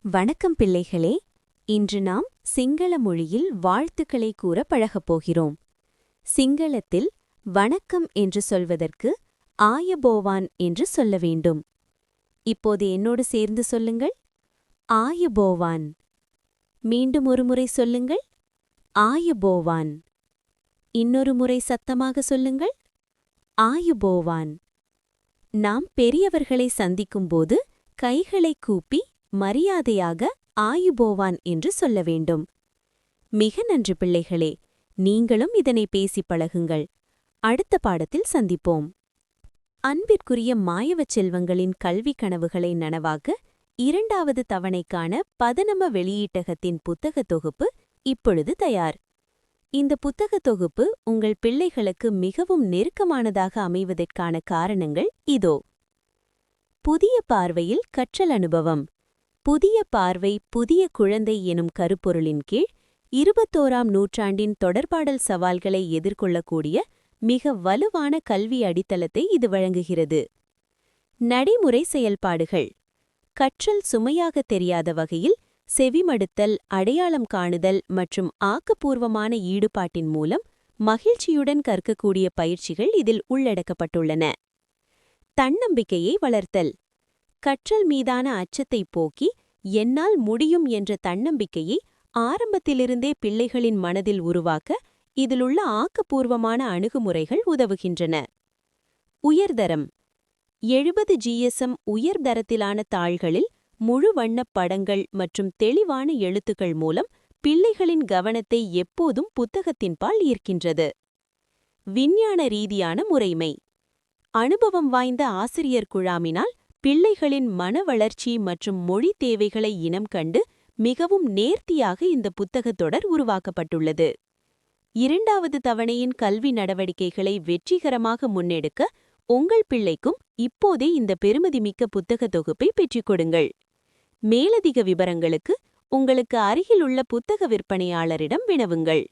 வணக்கம் பிள்ளைகளே. இன்று நாம் சிங்கள மொழியில் வாழ்த்துக்களை கூற பழகப் போகிறோம். சிங்களத்தில் வணக்கம் என்று சொல்வதற்கு ஆயபோவான் என்று சொல்ல வேண்டும். இப்போது என்னோடு சேர்ந்து சொல்லுங்கள். ஆயபோவான். மீண்டும் ஒரு முறை சொல்லுங்கள். ஆயபோவான். இன்னொரு முறை சத்தமாக சொல்லுங்கள். ஆயுபோவான். நாம் பெரியவர்களை சந்திக்கும்போது கைகளை கூப்பி மரியாதையாக ஆயுபோவான் என்று சொல்ல வேண்டும். மிக நன்று பிள்ளைகளே, நீங்களும் இதனை பேசிப் பழகுங்கள். அடுத்த பாடத்தில் சந்திப்போம். அன்பிற்குரிய மாயவச் செல்வங்களின் கல்வி கனவுகளை நனவாக்க 2வது தவணைக்கான பதனம வெளியீட்டகத்தின் புத்தகத் தொகுப்பு இப்பொழுது தயார். இந்த புத்தகத் தொகுப்பு உங்கள் பிள்ளைகளுக்கு மிகவும் நெருக்கமானதாக அமைவதற்கான காரணங்கள் இதோ. புதிய பார்வையில் கற்றல் அனுபவம். புதிய பார்வை புதிய குழந்தை எனும் கருப்பொருளின் கீழ் 21ஆம் நூற்றாண்டின் தொடர்பாடல் சவால்களை எதிர்கொள்ளக்கூடிய மிக வலுவான கல்வி அடித்தளத்தை இது வழங்குகிறது. நடைமுறை செயல்பாடுகள். கற்றல் சுமையாக தெரியாத வகையில் செவிமடுத்தல், அடையாளம் காணுதல் மற்றும் ஆக்கப்பூர்வமான ஈடுபாட்டின் மூலம் மகிழ்ச்சியுடன் கற்கக்கூடிய பயிற்சிகள் இதில் உள்ளடக்கப்பட்டுள்ளன. தன்னம்பிக்கையை வளர்த்தல். கற்றல் மீதான அச்சத்தை போக்கி என்னால் முடியும் என்ற தன்னம்பிக்கையை ஆரம்பத்திலிருந்தே பிள்ளைகளின் மனதில் உருவாக்க இதிலுள்ள ஆக்கப்பூர்வமான அணுகுமுறைகள் உதவுகின்றன. உயர்தரம். 70 GSM உயர்தரத்திலான தாள்களில் முழு வண்ணப் படங்கள் மற்றும் தெளிவான எழுத்துக்கள் மூலம் பிள்ளைகளின் கவனத்தை எப்போதும் புத்தகத்தின்பால் ஈர்க்கின்றது. விஞ்ஞான ரீதியான முறைமை. அனுபவம் வாய்ந்த ஆசிரியர் குழாமினால் பிள்ளைகளின் மன வளர்ச்சி மற்றும் மொழி தேவைகளை இனம் கண்டு மிகவும் நேர்த்தியாக இந்த புத்தகத் தொடர் உருவாக்கப்பட்டுள்ளது. 2வது தவணையின் கல்வி நடவடிக்கைகளை வெற்றிகரமாக முன்னெடுக்க உங்கள் பிள்ளைக்கும் இப்போதே இந்த பெருமதிமிக்க புத்தகத் தொகுப்பை பெற்றுக் கொடுங்கள். மேலதிக விவரங்களுக்கு உங்களுக்கு அருகிலுள்ள புத்தக விற்பனையாளரிடம் வினவுங்கள்.